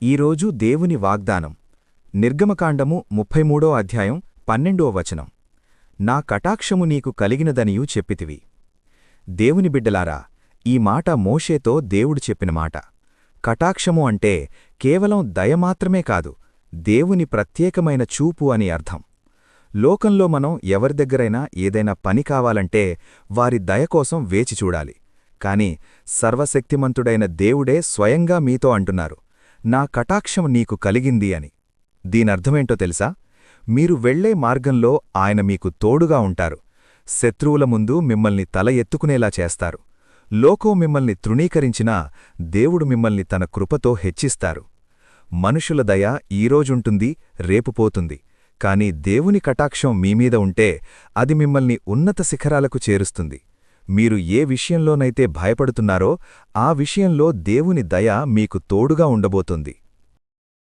ఈరోజు దేవుని వాగ్దానం నిర్గమకాండము 33 అధ్యాయం 12వ వచనం. నా కటాక్షము నీకు కలిగినదనియూ చెప్పితివి. దేవుని బిడ్డలారా, ఈ మాట మోషేతో దేవుడు చెప్పిన మాట. కటాక్షము అంటే కేవలం దయమాత్రమే కాదు, దేవుని ప్రత్యేకమైన చూపు అని అర్థం. లోకంలో మనం ఎవరిదగ్గరైనా ఏదైనా పని కావాలంటే వారి దయకోసం వేచి చూడాలి. కాని సర్వశక్తిమంతుడైన దేవుడే స్వయంగా మీతో అంటున్నారు, నా కటాక్షం నీకు కలిగింది అని. దీనర్థమేంటో తెలుసా? మీరు వెళ్లే మార్గంలో ఆయన మీకు తోడుగా ఉంటారు. శత్రువుల ముందు మిమ్మల్ని తల ఎత్తుకునేలా చేస్తారు. లోకం మిమ్మల్ని తృణీకరించినా దేవుడు మిమ్మల్ని తన కృపతో హెచ్చిస్తారు. మనుషుల దయ ఈరోజుంటుంది, రేపు పోతుంది. కాని దేవుని కటాక్షం మీమీద ఉంటే అది మిమ్మల్ని ఉన్నత శిఖరాలకు చేరుస్తుంది. మీరు ఏ విషయంలోనైతే భయపడుతున్నారో ఆ విషయంలో దేవుని దయ మీకు తోడుగా ఉండబోతుంది.